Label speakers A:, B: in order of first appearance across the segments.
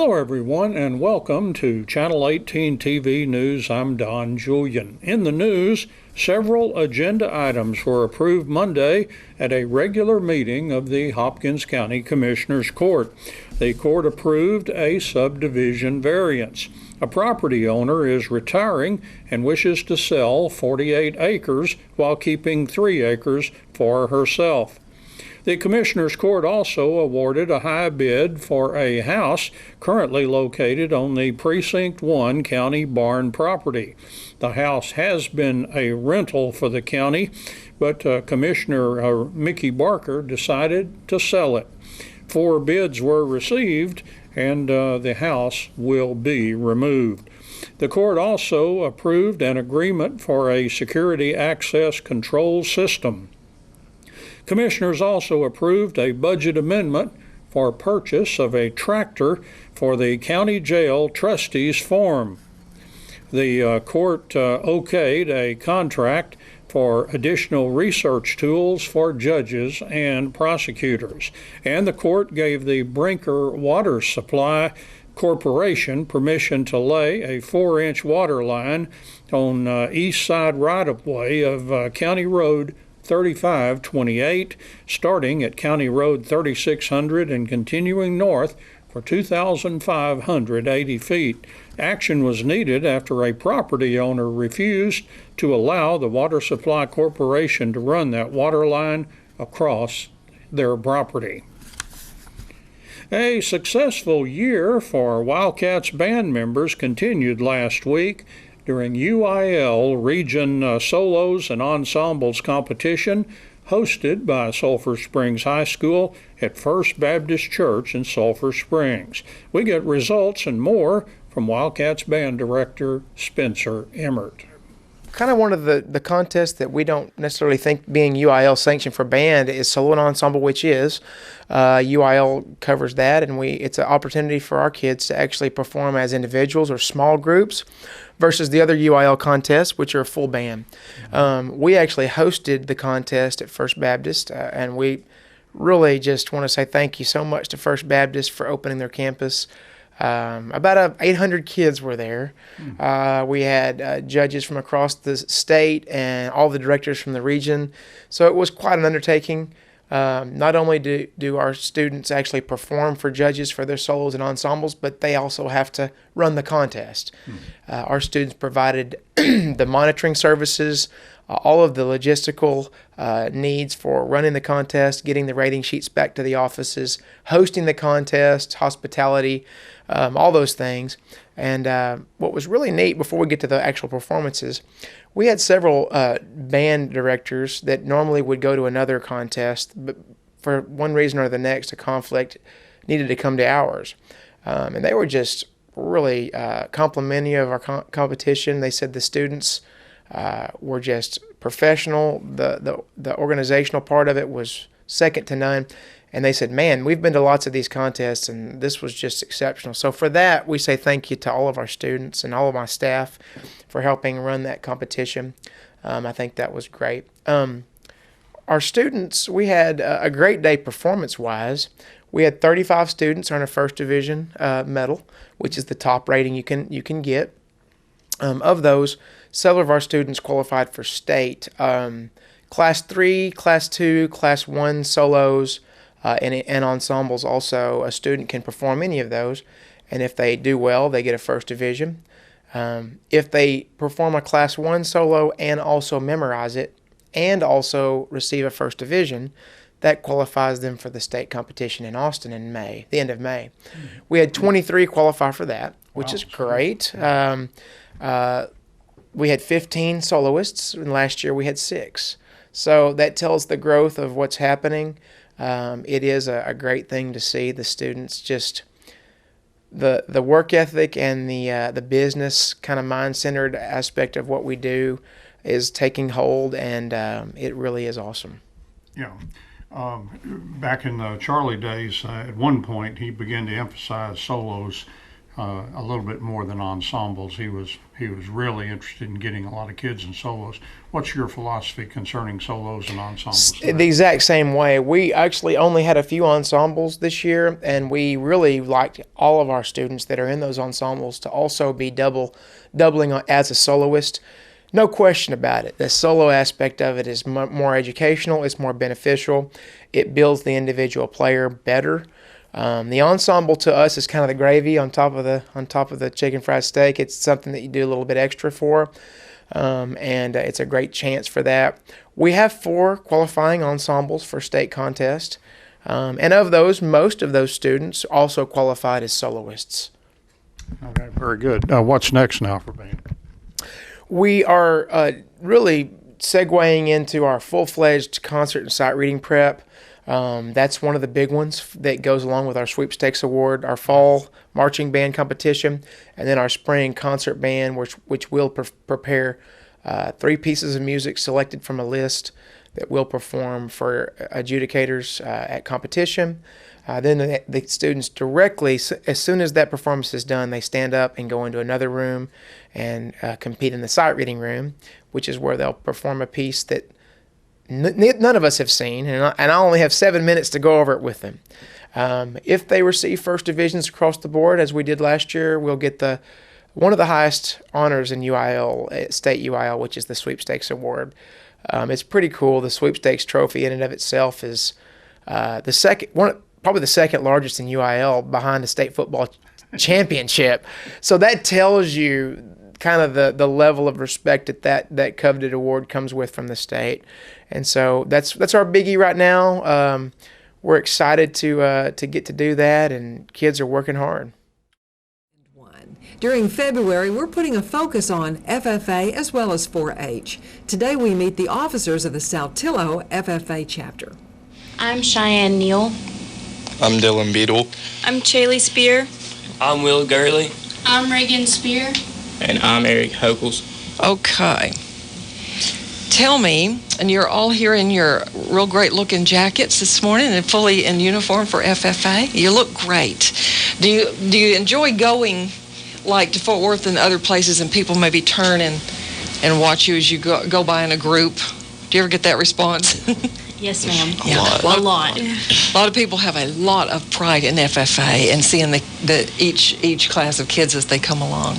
A: Hello, everyone, and welcome to Channel 18 TV News. I'm Don Julian. In the news, several agenda items were approved Monday at a regular meeting of the Hopkins County Commissioners Court. The court approved a subdivision variance. A property owner is retiring and wishes to sell 48 acres while keeping 3 acres for herself. The Commissioners Court also awarded a high bid for a house currently located on the Precinct 1 County Barn property. The house has been a rental for the county, but Commissioner Mickey Barker decided to sell it. 4 bids were received, and the house will be removed. The court also approved an agreement for a security access control system. Commissioners also approved a budget amendment for purchase of a tractor for the county jail trustees forum. The court okayed a contract for additional research tools for judges and prosecutors, and the court gave the Brinker Water Supply Corporation permission to lay a 4-inch water line on east side right-of-way of County Road 3528, starting at County Road 3600 and continuing north for 2,580 feet. Action was needed after a property owner refused to allow the Water Supply Corporation to run that water line across their property. A successful year for Wildcats band members continued last week during UIL Region Solos and Ensembles competition hosted by Sulphur Springs High School at First Baptist Church in Sulphur Springs. We get results and more from Wildcats band director Spencer Emmert.
B: Kind of one of the contests that we don't necessarily think being UIL sanctioned for band is solo and ensemble, which is. UIL covers that, and it's an opportunity for our kids to actually perform as individuals or small groups versus the other UIL contests, which are a full band. We actually hosted the contest at First Baptist, and we really just want to say thank you so much to First Baptist for opening their campus. About 800 kids were there. We had judges from across the state and all the directors from the region. So it was quite an undertaking. Not only do our students actually perform for judges for their solos and ensembles, but they also have to run the contest. Our students provided the monitoring services, all of the logistical needs for running the contest, getting the rating sheets back to the offices, hosting the contest, hospitality, all those things. And what was really neat before we get to the actual performances, we had several band directors that normally would go to another contest, but for one reason or the next, a conflict needed to come to ours. And they were just really complimentary of our competition. They said the students were just professional. The organizational part of it was second to none. And they said, man, we've been to lots of these contests, and this was just exceptional. So for that, we say thank you to all of our students and all of my staff for helping run that competition. I think that was great. Our students, we had a great day performance-wise. We had 35 students earn a First Division medal, which is the top rating you can get. Of those, several of our students qualified for state. Class 3, Class 2, Class 1 solos, and ensembles also. A student can perform any of those, and if they do well, they get a First Division. If they perform a Class 1 solo and also memorize it and also receive a First Division, that qualifies them for the state competition in Austin in May, the end of May. We had 23 qualify for that, which is great. We had 15 soloists, and last year we had 6. So that tells the growth of what's happening. It is a great thing to see the students just the work ethic and the business kind of mind-centered aspect of what we do is taking hold, and it really is awesome.
C: Yeah. Back in the Charlie days, at one point he began to emphasize solos
A: a little bit more than ensembles. He was really interested in getting a lot of kids in solos. What's your philosophy concerning solos and ensembles?
B: The exact same way. We actually only had a few ensembles this year, and we really liked all of our students that are in those ensembles to also be doubling as a soloist. No question about it. The solo aspect of it is more educational. It's more beneficial. It builds the individual player better. The ensemble to us is kind of the gravy on top of the chicken fried steak. It's something that you do a little bit extra for, and it's a great chance for that. We have 4 qualifying ensembles for state contest, and of those, most of those students also qualified as soloists.
A: Okay, very good. What's next now for band?
B: We are really segueing into our full-fledged concert and sight reading prep. That's one of the big ones that goes along with our sweepstakes award, our fall marching band competition, and then our spring concert band, which will prepare 3 pieces of music selected from a list that will perform for adjudicators at competition. Then the students directly, as soon as that performance is done, they stand up and go into another room and compete in the sight reading room, which is where they'll perform a piece that none of us have seen, and I only have 7 minutes to go over it with them. If they receive first divisions across the board, as we did last year, we'll get one of the highest honors in UIL, state UIL, which is the Sweepstakes Award. It's pretty cool. The Sweepstakes trophy in and of itself is probably the second largest in UIL, behind the state football championship. So that tells you kind of the level of respect that coveted award comes with from the state. And so that's our biggie right now. We're excited to get to do that, and kids are working hard.
C: During February, we're putting a focus on FFA as well as 4-H. Today we meet the officers of the Saltillo FFA chapter.
D: I'm Cheyenne Neal.
E: I'm Dylan Beadle.
F: I'm Chaley Spear.
G: I'm Will Gurley.
H: I'm Reagan Spear.
G: And I'm Eric Hochels.
I: Okay. Tell me, and you're all here in your real great looking jackets this morning and fully in uniform for FFA. You look great. Do you enjoy going like to Fort Worth and other places, and people maybe turn and watch you as you go by in a group? Do you ever get that response?
H: Yes, ma'am.
I: Yeah.
H: A lot.
I: A lot of people have a lot of pride in FFA and seeing each class of kids as they come along.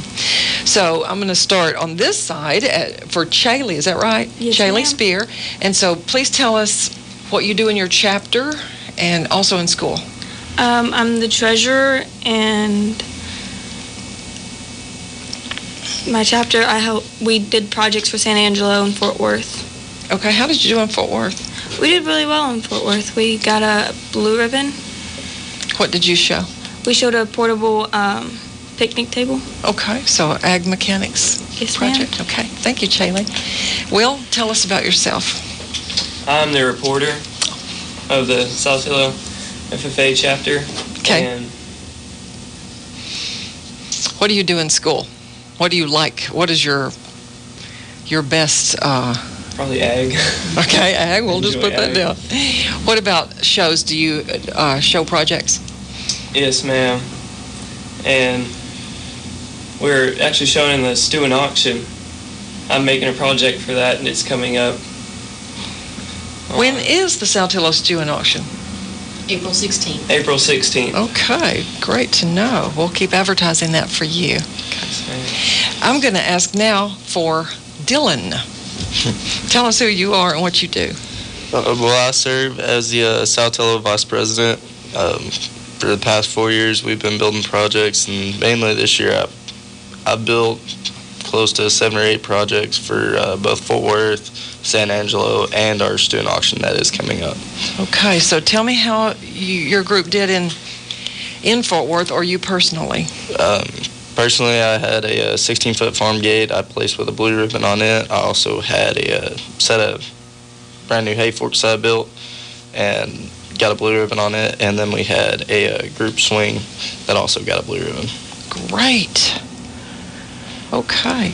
I: So I'm going to start on this side for Chaley. Is that right?
F: Yes,
I: Chaley
F: ma'am.
I: Spear. And so please tell us what you do in your chapter and also in school.
F: I'm the treasurer, and my chapter, we did projects for San Angelo and Fort Worth.
I: Okay, how did you do in Fort Worth?
F: We did really well in Fort Worth. We got a blue ribbon.
I: What did you show?
F: We showed a portable picnic table.
I: Okay, so ag mechanics
F: Yes,
I: project.
F: ma'am.
I: Okay, thank you, Chaley. Will, tell us about yourself.
G: I'm the reporter of the Saltillo FFA chapter.
I: Okay.
G: And
I: What do you do in school? What do you like? What is your best?
G: probably ag.
I: Okay, ag. We'll just
G: Enjoy
I: put that
G: ag.
I: down. What about shows? Do you show projects?
G: Yes, ma'am. And we're actually showing in the stew and auction. I'm making a project for that, and it's coming up.
I: When is the Saltillo Stew and Auction?
H: April 16th.
G: April 16th.
I: Okay, great to know. We'll keep advertising that for you.
G: Yes, ma'am.
I: I'm going to ask now for Dylan. Tell us who you are and what you do.
E: Well, I serve as the Saltillo Vice President. For the past 4 years, we've been building projects, and mainly this year, I built close to 7 or 8 projects for both Fort Worth, San Angelo, and our student auction that is coming up.
I: Okay, so tell me how your group did in Fort Worth, or you personally.
E: Personally, I had a 16-foot farm gate I placed with a blue ribbon on it. I also had a set of brand new hay forks I built and got a blue ribbon on it. And then we had a group swing that also got a blue ribbon.
I: Great. Okay.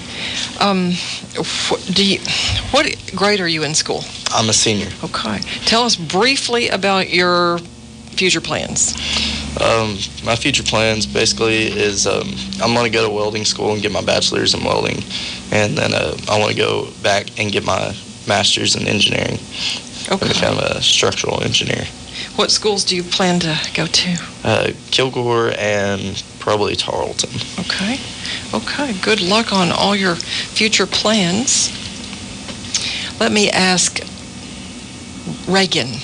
I: What grade are you in school?
E: I'm a senior.
I: Okay. Tell us briefly about your future plans.
E: My future plans basically is I'm going to go to welding school and get my bachelor's in welding, and then I want to go back and get my master's in engineering and become a structural engineer.
I: What schools do you plan to go to?
E: Kilgore and probably Tarleton.
I: Okay. Good luck on all your future plans. Let me ask Reagan,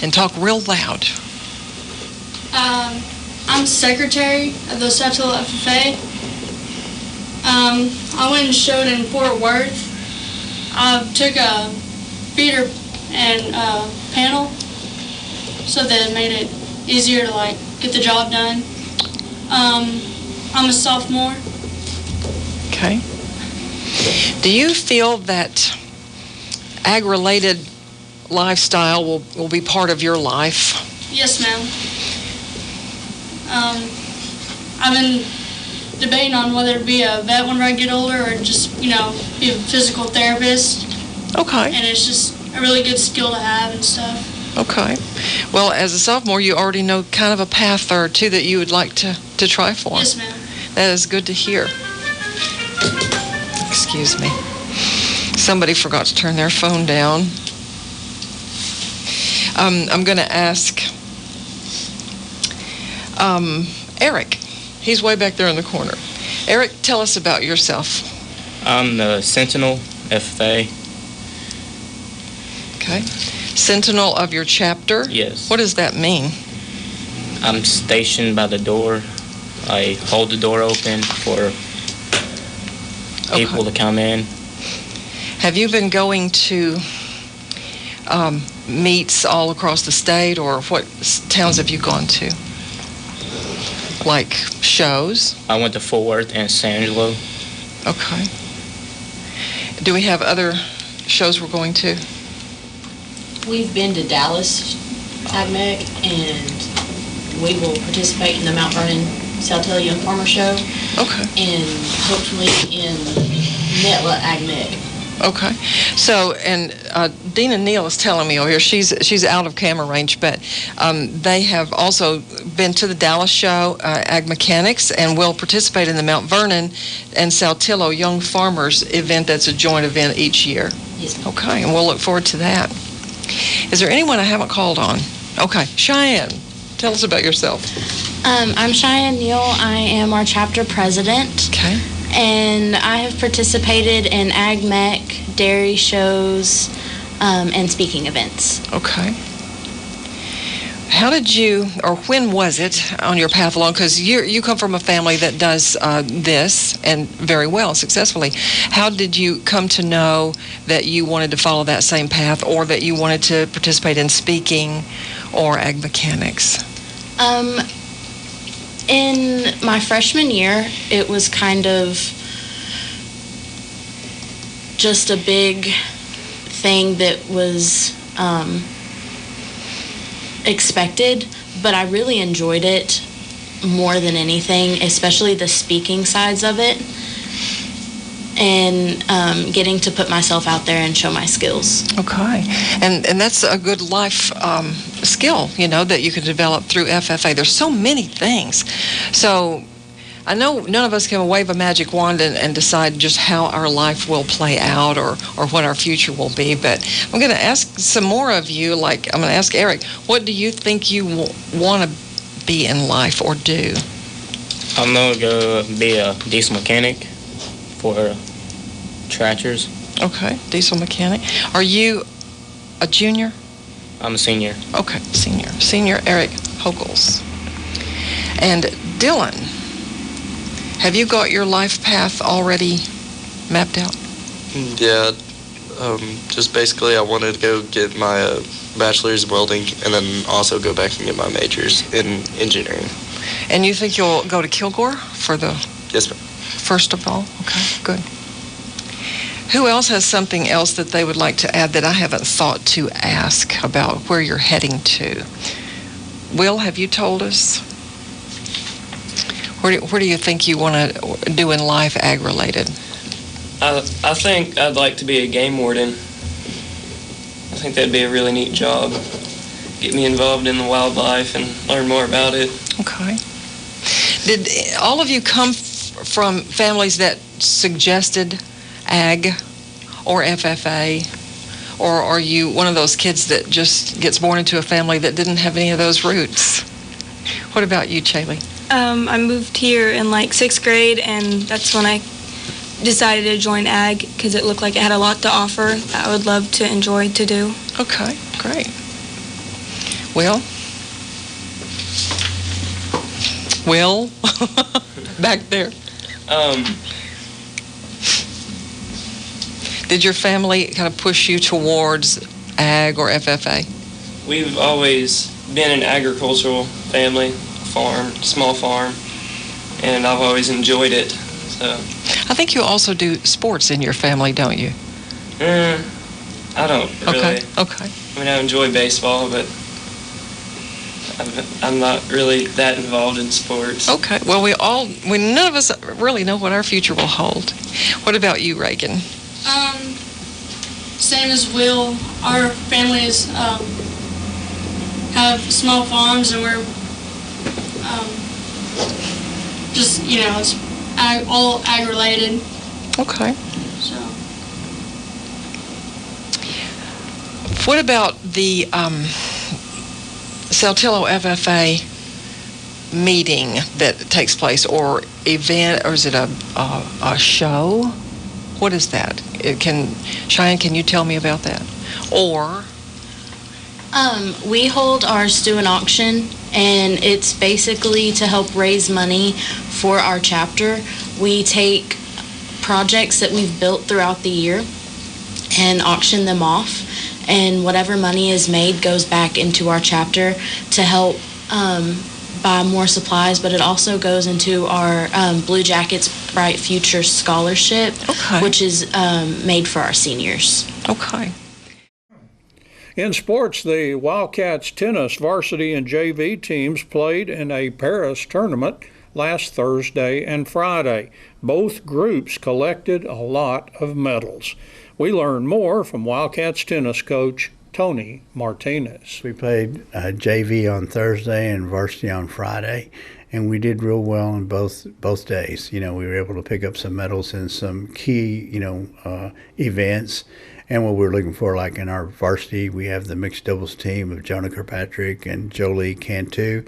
I: and talk real loud.
F: I'm secretary of the South Tillow FFA. I went and showed in Fort Worth. I took a feeder and panel, so that it made it easier to get the job done. I'm a sophomore.
I: Okay. Do you feel that ag-related lifestyle will be part of your life?
F: Yes, ma'am. I've been debating on whether to be a vet when I get older or just, be a physical therapist.
I: Okay.
F: And it's just a really good skill to have and stuff.
I: Okay. Well, as a sophomore, you already know kind of a path or two that you would like to try for.
F: Yes, ma'am.
I: That is good to hear. Excuse me. Somebody forgot to turn their phone down. I'm going to ask Eric. He's way back there in the corner. Eric, tell us about yourself.
J: I'm the Sentinel FFA.
I: Okay. Sentinel of your chapter?
J: Yes.
I: What does that mean?
J: I'm stationed by the door. I hold the door open for people to come in.
I: Have you been going to meets all across the state, or what towns have you gone to? Like shows?
J: I went to Fort Worth and San Angelo.
I: Okay. Do we have other shows we're going to?
H: We've been to Dallas AgMech, and we will participate in the Mount Vernon South Tillow Young Farmer Show.
I: Okay.
H: And hopefully in Netla AgMech.
I: Okay. So, and Dina Neal is telling me over here, she's out of camera range, but they have also been to the Dallas show, Ag Mechanics, and will participate in the Mount Vernon and South Tillow Young Farmers event that's a joint event each year.
H: Yes, ma'am.
I: Okay, and we'll look forward to that. Is there anyone I haven't called on? Okay, Cheyenne, tell us about yourself.
D: I'm Cheyenne Neal. I am our chapter president.
I: Okay.
D: And I have participated in AgMech, dairy shows, and speaking events.
I: Okay. How did you, or when was it on your path along? Because you come from a family that does this, and very well, successfully. How did you come to know that you wanted to follow that same path, or that you wanted to participate in speaking or ag mechanics?
D: In my freshman year, it was kind of just a big thing that was expected, but I really enjoyed it more than anything, especially the speaking sides of it, and getting to put myself out there and show my skills.
I: Okay, and that's a good life skill, that you can develop through FFA. There's so many things. So I know none of us can wave a magic wand and decide just how our life will play out or what our future will be, but I'm going to ask some more of you. Like, I'm going to ask Eric, what do you think you want to be in life or do?
J: I'm going to go be a diesel mechanic for tractors.
I: Okay, diesel mechanic. Are you a junior?
J: I'm a senior.
I: Okay, senior. Senior Eric Hogels. And Dylan, have you got your life path already mapped out?
E: Yeah, just basically I wanted to go get my bachelor's in welding and then also go back and get my majors in engineering.
I: And you think you'll go to Kilgore for the...
E: Yes, ma'am.
I: First of all? Okay, good. Who else has something else that they would like to add that I haven't thought to ask about where you're heading to? Will, have you told us? Where do you think you want to do in life ag-related?
G: I think I'd like to be a game warden. I think that'd be a really neat job. get me involved in the wildlife and learn more about it.
I: Okay. Did all of you come from families that suggested ag or FFA? Or are you one of those kids that just gets born into a family that didn't have any of those roots? What about you, Ch.18?
K: I moved here in like 6th grade, and that's when I decided to join ag because it looked like it had a lot to offer that I would love to enjoy to do.
I: Okay, great. Will, back there. Did your family kind of push you towards ag or FFA?
G: We've always been an agricultural family, small farm, and I've always enjoyed it. So
I: I think you also do sports in your family, don't you?
G: I don't really.
I: Okay.
G: I mean, I enjoy baseball, but I'm not really that involved in sports.
I: Okay. Well, none of us really know what our future will hold. What about you, Reagan?
F: Same as Will. Our families have small farms, and we're just, it's all ag-related.
I: Okay.
F: So.
I: What about the Saltillo FFA meeting that takes place, or event, or is it a show? What is that? Cheyenne, can you tell me about that? Or?
D: We hold our student auction, and it's basically to help raise money for our chapter. We take projects that we've built throughout the year and auction them off, and whatever money is made goes back into our chapter to help buy more supplies, but it also goes into our Blue Jackets Bright Future Scholarship, which is made for our seniors.
I: Okay.
A: In sports, the Wildcats tennis varsity and JV teams played in a Paris tournament last Thursday and Friday. Both groups collected a lot of medals. We learned more from Wildcats tennis coach Tony Martinez.
L: We played JV on Thursday and varsity on Friday, and we did real well in both days. We were able to pick up some medals in some key, events. And what we're looking for, like in our varsity, we have the mixed doubles team of Jonah Kirkpatrick and Jolie Cantu.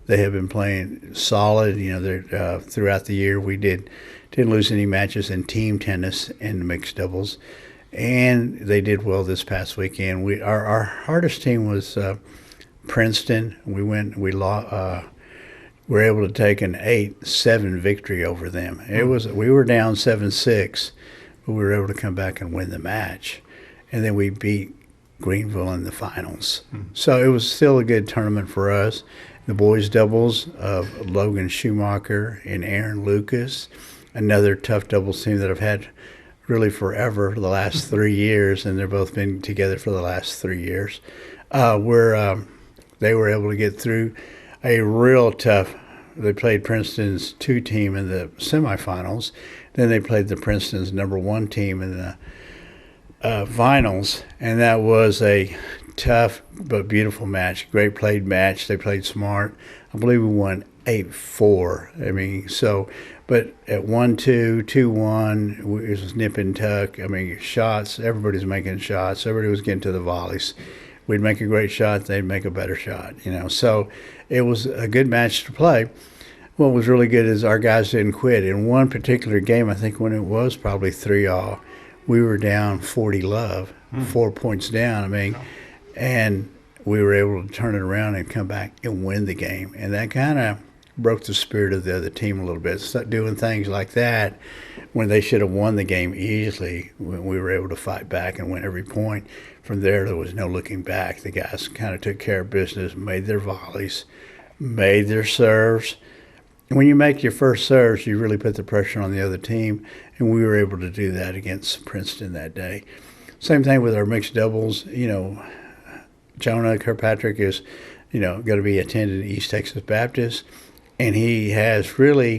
L: They have been playing solid. They're throughout the year. We didn't lose any matches in team tennis and mixed doubles, and they did well this past weekend. Our hardest team was Princeton. We were able to take an 8-7 victory over them. We were down 7-6, but we were able to come back and win the match. And then we beat Greenville in the finals. So it was still a good tournament for us. The boys' doubles of Logan Schumacher and Aaron Lucas, another tough doubles team that I've had really forever, the last 3 years, and they've both been together for the last 3 years. They were able to get through a real tough. They played Princeton's 2 team in the semifinals. Then they played the Princeton's number 1 team in the finals, and that was a tough but beautiful match. Great played match. They played smart. I believe we won 8-4. But at 1-2, 2-1, it was nip and tuck. Shots. Everybody's making shots. Everybody was getting to the volleys. We'd make a great shot. They'd make a better shot. So it was a good match to play. What was really good is our guys didn't quit. In one particular game, I think when it was probably 3-all, we were down 40-love, 4 points down. And we were able to turn it around and come back and win the game. And that kind of broke the spirit of the other team a little bit. Start doing things like that when they should have won the game easily. When we were able to fight back and win every point. From there was no looking back. The guys kind of took care of business, made their volleys, made their serves. When you make your first serves, you really put the pressure on the other team, and we were able to do that against Princeton that day. Same thing with our mixed doubles. Jonah Kirkpatrick is, going to be attending East Texas Baptist, and he has really,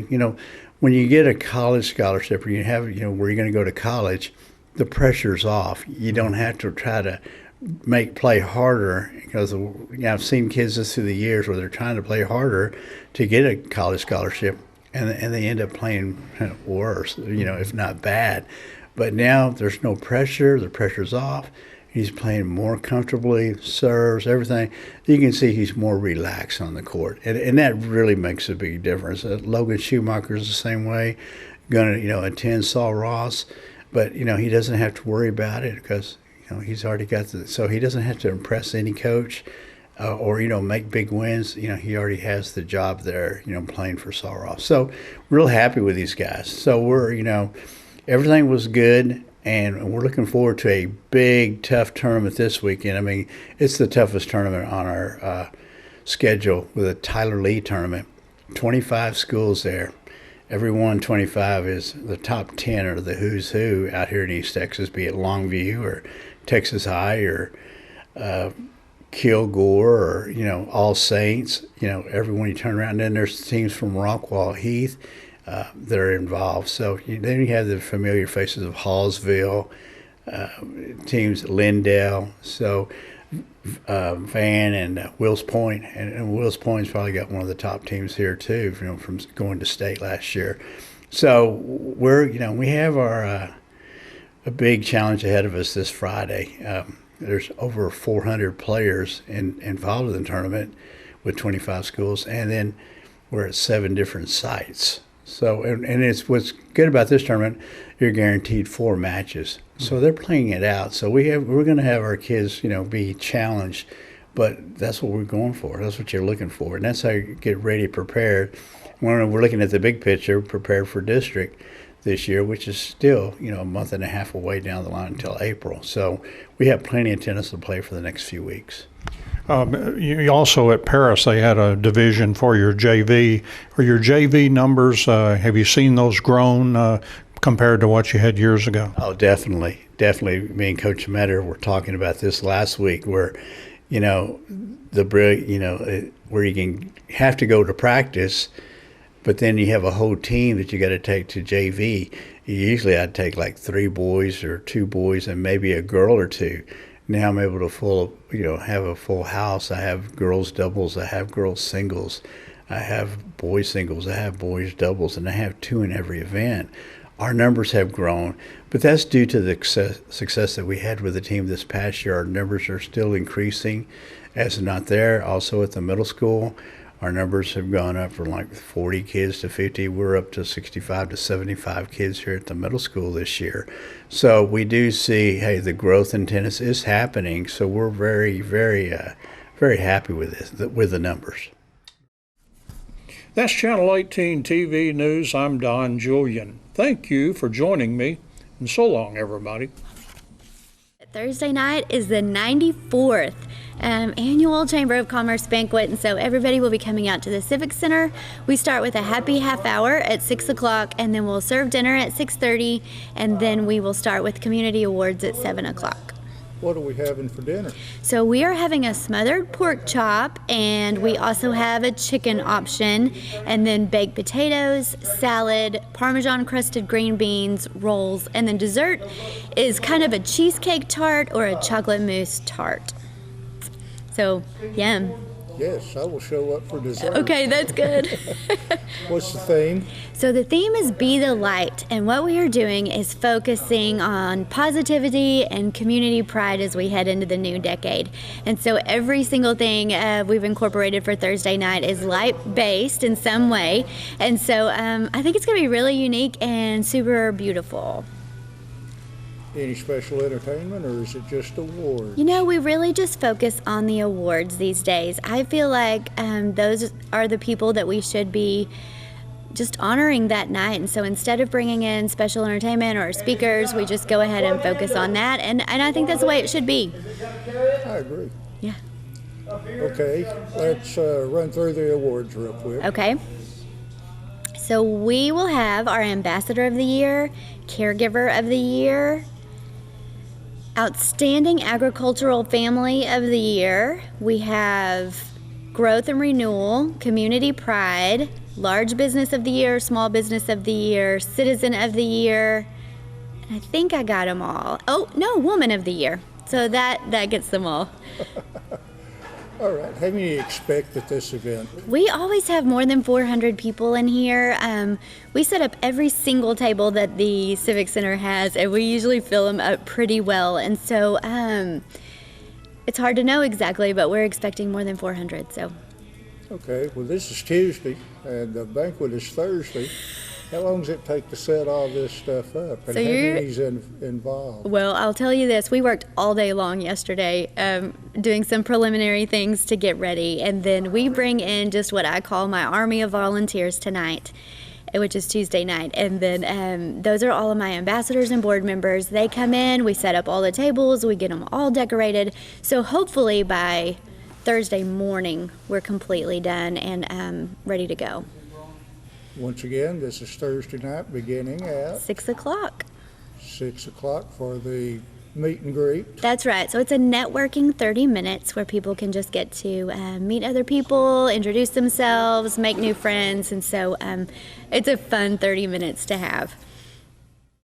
L: when you get a college scholarship or you have, where you're going to go to college, the pressure's off. You don't have to try to play harder because I've seen kids this through the years where they're trying to play harder to get a college scholarship, and they end up playing worse, if not bad. But now there's no pressure. The pressure's off. He's playing more comfortably, serves, everything. You can see he's more relaxed on the court. And that really makes a big difference. Logan Schumacher's the same way, going to, attend Saul Ross. But, he doesn't have to worry about it because, he's already got so he doesn't have to impress any coach or, make big wins. He already has the job there, playing for Saul Ross. So real happy with these guys. So we're, everything was good. And we're looking forward to a big, tough tournament this weekend. I mean, it's the toughest tournament on our schedule with a Tyler Lee tournament. 25 schools there. Every 125 is the top 10 or the who's who out here in East Texas, be it Longview or Texas High or Kilgore or, All Saints. Everyone you turn around, and then there's teams from Rockwall, Heath, that are involved. So then you have the familiar faces of Hallsville, teams Lindale, so Van and Wills Point, and Wills Point's probably got one of the top teams here too, from going to state last year. So we have our a big challenge ahead of us this Friday. There's over 400 players involved in the tournament with 25 schools, and then we're at 7 different sites. So, and it's what's good about this tournament, you're guaranteed 4 matches. So they're playing it out. So we're going to have our kids, be challenged, but that's what we're going for. That's what you're looking for. And that's how you get ready, prepared. When we're looking at the big picture, prepared for district this year, which is still, a month and a half away down the line until April. So we have plenty of tennis to play for the next few weeks.
A: You also at Paris, they had a division for your JV. Are your JV numbers, have you seen those grown compared to what you had years ago?
L: Oh, definitely. Definitely. Me and Coach Metter were talking about this last week where, where you can have to go to practice, but then you have a whole team that you got to take to JV. Usually I'd take like 3 boys or 2 boys and maybe a girl or 2. Now I'm able to have a full house. I have girls doubles, I have girls singles, I have boys singles, I have boys doubles, and I have 2 in every event. Our numbers have grown, but that's due to the success that we had with the team this past year. Our numbers are still increasing as not there. Also at the middle school, our numbers have gone up from like 40 kids to 50. We're up to 65 to 75 kids here at the middle school this year. So we do see, the growth in tennis is happening. So we're very, very, very happy with this, with the numbers.
A: That's Channel 18 TV News. I'm Don Julian. Thank you for joining me, and so long, everybody.
M: Thursday night is the 94th annual Chamber of Commerce banquet, and so everybody will be coming out to the Civic Center. We start with a happy half hour at 6 o'clock, and then we'll serve dinner at 6:30, and then we will start with community awards at 7 o'clock.
N: What are we having for dinner?
M: So we are having a smothered pork chop, and we also have a chicken option, and then baked potatoes, salad, Parmesan crusted green beans, rolls, and then dessert is kind of a cheesecake tart or a chocolate mousse tart. So, yum.
N: Yes, I will show up for dessert.
M: Okay, that's good.
N: What's the theme?
M: So the theme is Be the Light, and what we are doing is focusing on positivity and community pride as we head into the new decade. And so every single thing we've incorporated for Thursday night is light-based in some way, and so I think it's going to be really unique and super beautiful.
N: Any special entertainment, or is it just awards?
M: We really just focus on the awards these days. I feel like those are the people that we should be just honoring that night. And so instead of bringing in special entertainment or speakers, we just go ahead and focus on that. And I think that's the way it should be.
N: I agree.
M: Yeah.
N: Okay, let's run through the awards real quick.
M: Okay. So we will have our Ambassador of the Year, Caregiver of the Year, Outstanding Agricultural Family of the Year. We have Growth and Renewal, Community Pride, Large Business of the Year, Small Business of the Year, Citizen of the Year, and I think I got them all. Oh, no, Woman of the Year. So that gets them all.
N: All right. How many expect at this event?
M: We always have more than 400 people in here. We set up every single table that the Civic Center has, and we usually fill them up pretty well. And so it's hard to know exactly, but we're expecting more than 400. So.
N: Okay. Well, this is Tuesday, and the banquet is Thursday. How long does it take to set all this stuff up, and
M: So
N: how many's involved?
M: Well, I'll tell you this. We worked all day long yesterday doing some preliminary things to get ready, and then we bring in just what I call my army of volunteers tonight, which is Tuesday night. And then those are all of my ambassadors and board members. They come in, we set up all the tables, we get them all decorated. So hopefully by Thursday morning, we're completely done and ready to go.
N: Once again, this is Thursday night beginning at
M: 6 o'clock.
N: 6 o'clock for the meet and greet.
M: That's right. So it's a networking 30 minutes where people can just get to meet other people, introduce themselves, make new friends. And so it's a fun 30 minutes to have.